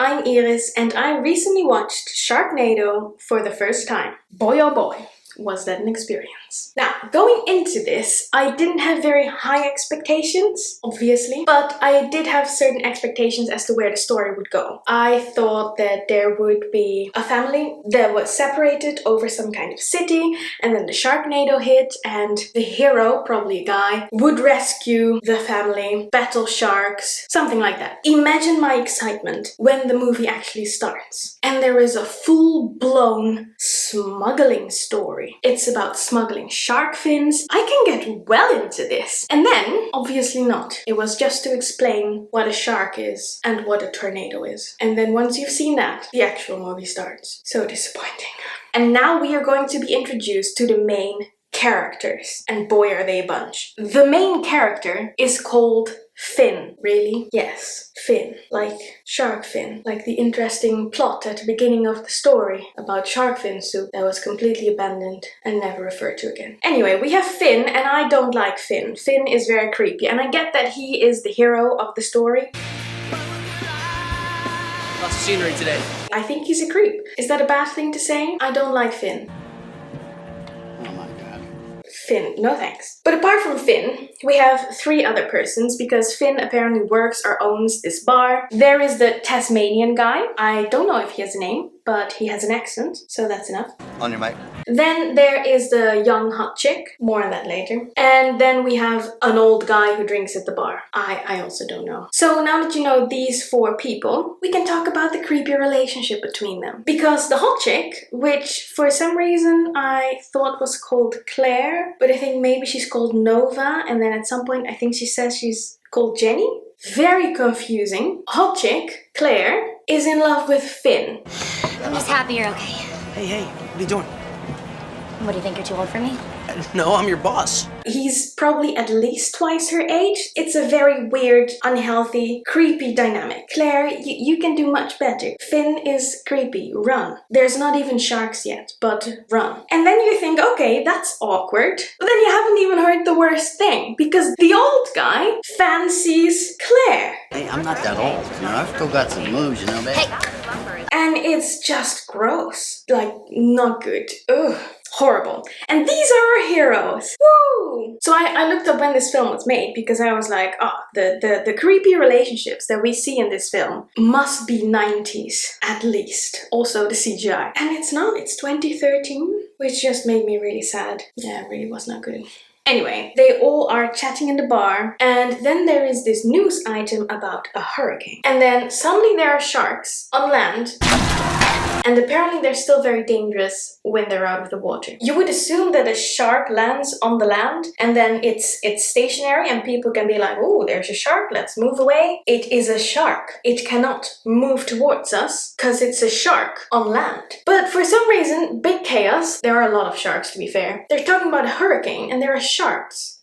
I'm Iris and I recently watched Sharknado for the first time. Boy oh boy, was that an experience. Now, going into this, I didn't have very high expectations, obviously, but I did have certain expectations as to where the story would go. I thought that there would be a family that was separated over some kind of city, and then the Sharknado hit, and the hero, probably a guy, would rescue the family, battle sharks, something like that. Imagine my excitement when the movie actually starts, and there is a full-blown smuggling story. It's about smuggling shark fins. I can get well into this. And then, obviously not. It was just to explain what a shark is and what a tornado is. And then once you've seen that, the actual movie starts. So disappointing. And now we are going to be introduced to the main characters. And boy are they a bunch. The main character is called Finn. Really? Yes, Finn. Like shark fin. Like the interesting plot at the beginning of the story about shark fin soup that was completely abandoned and never referred to again. Anyway, we have Finn, and I don't like Finn. Finn is very creepy, and I get that he is the hero of the story. Lots of scenery today. I think he's a creep. Is that a bad thing to say? I don't like Finn. Finn, no thanks. But apart from Finn, we have three other persons because Finn apparently works or owns this bar. There is the Tasmanian guy. I don't know if he has a name, but he has an accent, so that's enough. On your mic. Then there is the young hot chick. More on that later. And then we have an old guy who drinks at the bar. I also don't know. So now that you know these four people, we can talk about the creepy relationship between them. Because the hot chick, which for some reason I thought was called Claire, but I think maybe she's called Nova, and then at some point I think she says she's called Jenny. Very confusing. Hot chick, Claire, is in love with Finn. I'm just happy you're okay. Hey, what are you doing? What, do you think you're too old for me? No, I'm your boss. He's probably at least twice her age. It's a very weird, unhealthy, creepy dynamic. Claire, you can do much better. Finn is creepy. Run. There's not even sharks yet, but run. And then you think, okay, that's awkward. But then you haven't even heard the worst thing, because the old guy fancies Claire. Hey, I'm not that old, I've still got some moves, babe. Hey! And it's just gross. Like, not good. Ugh. Horrible. And these are our heroes. Woo! So I looked up when this film was made because I was like, oh, the creepy relationships that we see in this film must be 90s at least. Also the CGI. And it's not, it's 2013, which just made me really sad. Yeah, it really was not good. Anyway, they all are chatting in the bar, and then there is this news item about a hurricane. And then suddenly there are sharks on land, and apparently they're still very dangerous when they're out of the water. You would assume that a shark lands on the land, and then it's stationary, and people can be like, oh, there's a shark, let's move away. It is a shark. It cannot move towards us, because it's a shark on land. But for some reason, big chaos. There are a lot of sharks, to be fair. They're talking about a hurricane, and there are sharks.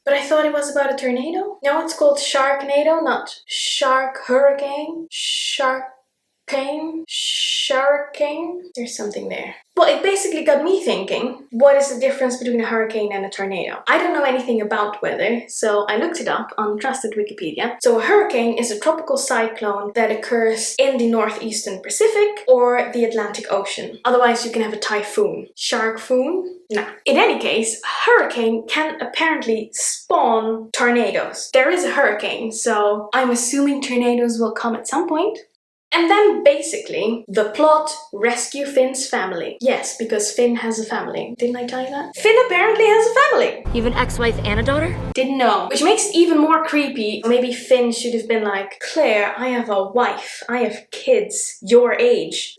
But I thought it was about a tornado? No, it's called Sharknado, not Shark Hurricane. Sharking? There's something there. Well, it basically got me thinking, what is the difference between a hurricane and a tornado? I don't know anything about weather, so I looked it up on trusted Wikipedia. So a hurricane is a tropical cyclone that occurs in the northeastern Pacific or the Atlantic Ocean. Otherwise, you can have a typhoon. Sharkfoon? Nah. In any case, a hurricane can apparently spawn tornadoes. There is a hurricane, so I'm assuming tornadoes will come at some point. And then basically, the plot, rescue Finn's family. Yes, because Finn has a family. Didn't I tell you that? Finn apparently has a family. You have an ex-wife and a daughter? Didn't know. Which makes it even more creepy. Maybe Finn should have been like, Claire, I have a wife. I have kids. Your age.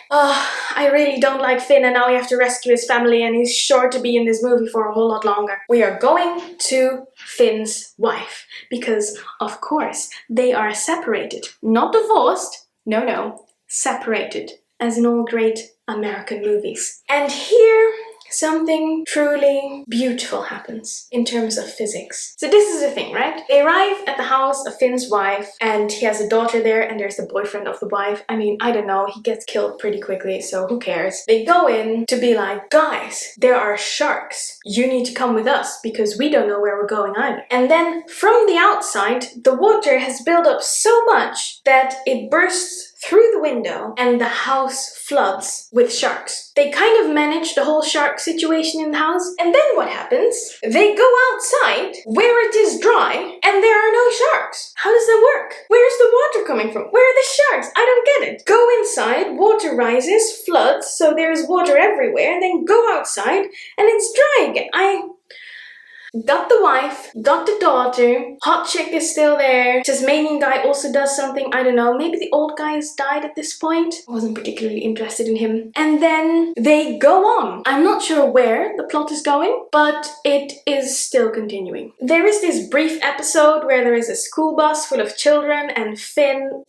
I really don't like Finn, and now we have to rescue his family, and he's sure to be in this movie for a whole lot longer. We are going to Finn's wife. Because, of course, they are separated. Not divorced. No, separated, as in all great American movies. And here, something truly beautiful happens in terms of physics. So this is the thing, right? They arrive at the house of Finn's wife, and he has a daughter there, and there's the boyfriend of the wife. I mean, I don't know, he gets killed pretty quickly, so who cares? They go in to be like, guys, there are sharks. You need to come with us, because we don't know where we're going either. And then, from the outside, the water has built up so much that it bursts through the window and the house floods with sharks. They kind of manage the whole shark situation in the house, and then what happens? They go outside where it is dry and there are no sharks. How does that work? Where's the water coming from? Where are the sharks? I don't get it. Go inside, water rises, floods, so there's water everywhere, and then go outside and it's dry again. Got the wife, got the daughter, hot chick is still there, Tasmanian guy also does something, I don't know, maybe the old guy has died at this point. I wasn't particularly interested in him. And then they go on. I'm not sure where the plot is going, but it is still continuing. There is this brief episode where there is a school bus full of children and Finn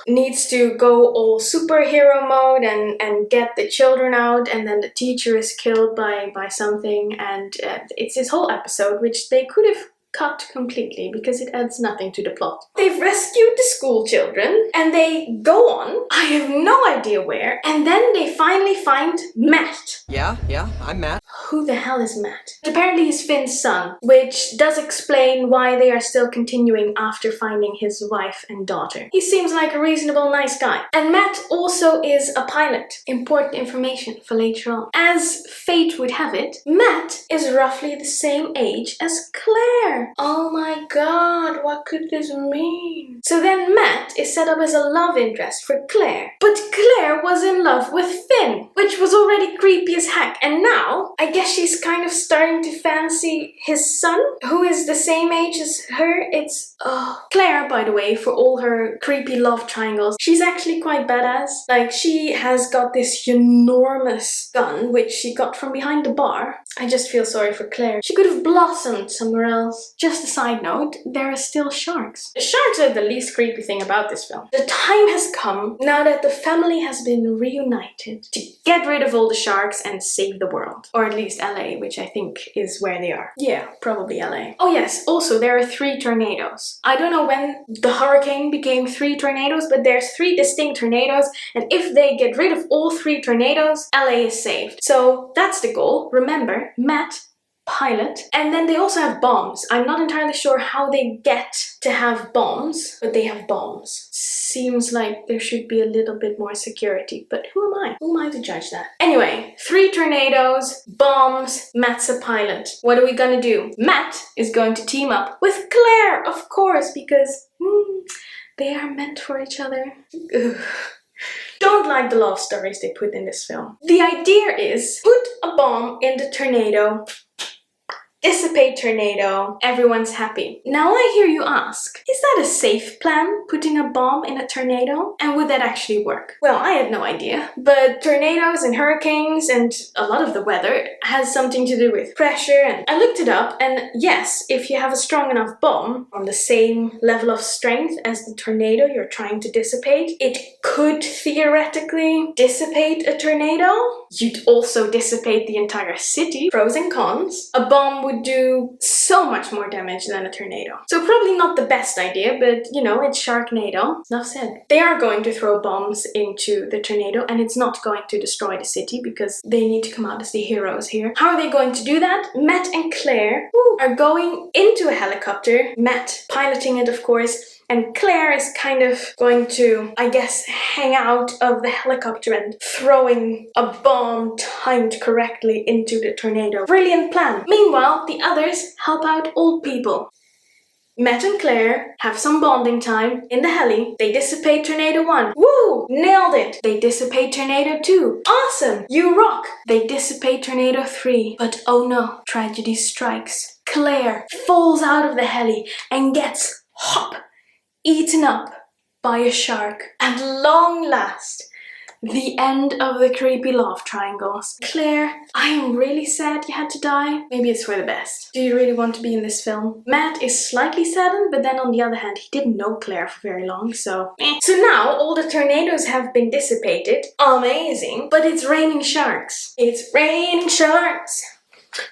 needs to go all superhero mode and get the children out, and then the teacher is killed by something, and it's this whole episode which they could have cut completely because it adds nothing to the plot. They've rescued the school children and they go on, I have no idea where, and then they finally find Matt. Yeah, I'm Matt. Who the hell is Matt? Apparently he's Finn's son, which does explain why they are still continuing after finding his wife and daughter. He seems like a reasonable, nice guy. And Matt also is a pilot. Important information for later on. As fate would have it, Matt is roughly the same age as Claire. Oh my god, what could this mean? So then Matt is set up as a love interest for Claire. But Claire was in love with Finn, which was already creepy as heck. And now, I guess she's kind of starting to fancy his son, who is the same age as her. It's Claire, by the way, for all her creepy love triangles, she's actually quite badass. Like, she has got this enormous gun, which she got from behind the bar. I just feel sorry for Claire. She could have blossomed somewhere else. Just a side note, there are still sharks. The sharks are the least creepy thing about this film. The time has come, now that the family has been reunited, to get rid of all the sharks and save the world. Or at least LA, which I think is where they are. Yeah, probably LA. Oh yes, also there are 3 tornadoes. I don't know when the hurricane became 3 tornadoes, but there's 3 distinct tornadoes, and if they get rid of all 3 tornadoes, LA is saved. So that's the goal. Remember, Matt, pilot, and then they also have bombs. I'm not entirely sure how they get to have bombs, but they have bombs. Seems like there should be a little bit more security, but who am I? Who am I to judge that? Anyway, 3 tornadoes, bombs, Matt's a pilot. What are we gonna do? Matt is going to team up with Claire, of course, because they are meant for each other. Ugh. Don't like the love stories they put in this film. The idea is put a bomb in the tornado, dissipate tornado, everyone's happy. Now I hear you ask, is that a safe plan, putting a bomb in a tornado? And would that actually work? Well, I had no idea, but tornadoes and hurricanes and a lot of the weather has something to do with pressure, and I looked it up, and yes, if you have a strong enough bomb on the same level of strength as the tornado you're trying to dissipate, it could theoretically dissipate a tornado. You'd also dissipate the entire city. Pros and cons. A bomb would do so much more damage than a tornado. So probably not the best idea, but you know, it's Sharknado. Enough said. They are going to throw bombs into the tornado, and it's not going to destroy the city because they need to come out as the heroes here. How are they going to do that? Matt and Claire are going into a helicopter. Matt piloting it, of course. And Claire is kind of going to, I guess, hang out of the helicopter and throwing a bomb timed correctly into the tornado. Brilliant plan. Meanwhile, the others help out old people. Matt and Claire have some bonding time in the heli. They dissipate Tornado 1. Woo! Nailed it! They dissipate Tornado 2. Awesome! You rock! They dissipate Tornado 3. But oh no, tragedy strikes. Claire falls out of the heli and gets eaten up by a shark. At long last, the end of the creepy love triangles. Claire, I am really sad you had to die. Maybe it's for the best. Do you really want to be in this film? Matt is slightly saddened, but then on the other hand, he didn't know Claire for very long, so So now all the tornadoes have been dissipated. Amazing. But it's raining sharks. It's raining sharks.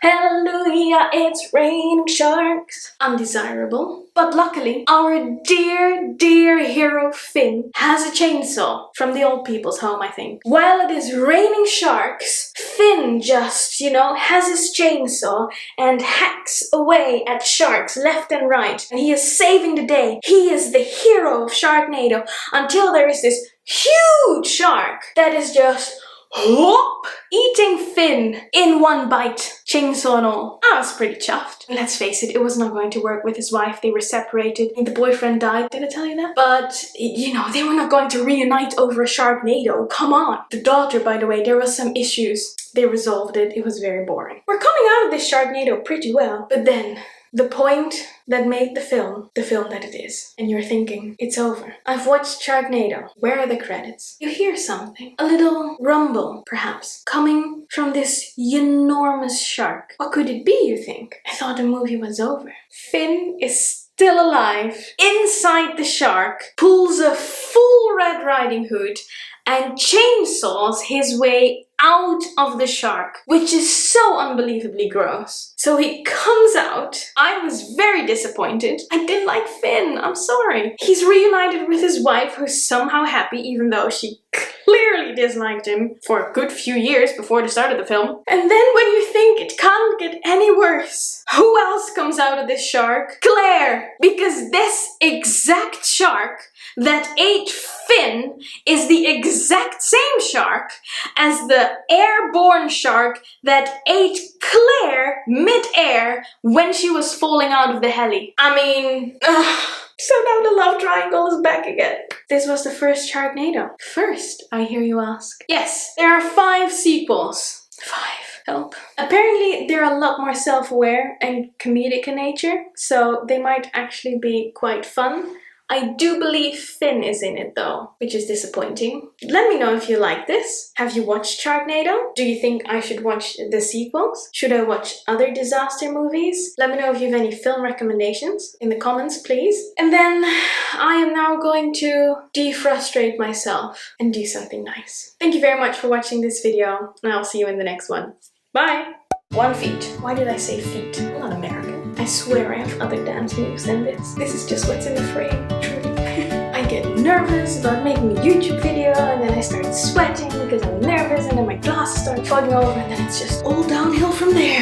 Hallelujah, it's raining sharks. Undesirable. But luckily, our dear, dear hero Finn has a chainsaw from the old people's home, I think. While it is raining sharks, Finn just, has his chainsaw and hacks away at sharks left and right. And he is saving the day. He is the hero of Sharknado until there is this huge shark that is just whoop, eating Finn in one bite, chainsaw and all. I was pretty chuffed. Let's face it, it was not going to work with his wife. They were separated. The boyfriend died. Did I tell you that? But, you know, they were not going to reunite over a Sharknado. Come on. The daughter, by the way, there was some issues. They resolved it. It was very boring. We're coming out of this Sharknado pretty well. But then, the point that made the film that it is. And you're thinking, it's over. I've watched Sharknado. Where are the credits? You hear something. A little rumble, perhaps, coming from this enormous shark. What could it be, you think? I thought the movie was over. Finn is still alive, inside the shark, pulls a full Red Riding Hood, and chainsaws his way out of the shark, which is so unbelievably gross. So he comes out. I was very disappointed. I didn't like Finn, I'm sorry. He's reunited with his wife, who's somehow happy, even though she clearly disliked him for a good few years before the start of the film. And then when you think it can't get any worse, who else comes out of this shark? Claire! Because this exact shark that ate Finn is the exact same shark as the airborne shark that ate Claire mid-air when she was falling out of the heli. I mean, so now the love triangle is back again. This was the first Sharknado. First, I hear you ask. Yes, there are 5 sequels. 5. Help. Apparently, they're a lot more self-aware and comedic in nature, so they might actually be quite fun. I do believe Finn is in it though, which is disappointing. Let me know if you like this. Have you watched Sharknado? Do you think I should watch the sequels? Should I watch other disaster movies? Let me know if you have any film recommendations in the comments, please. And then I am now going to defrustrate myself and do something nice. Thank you very much for watching this video, and I'll see you in the next one. Bye! 1 feet. Why did I say feet? I'm not American. I swear I have other dance moves than this. This is just what's in the frame, truly. I get nervous about making a YouTube video, and then I start sweating because I'm nervous, and then my glasses start fogging over, and then it's just all downhill from there.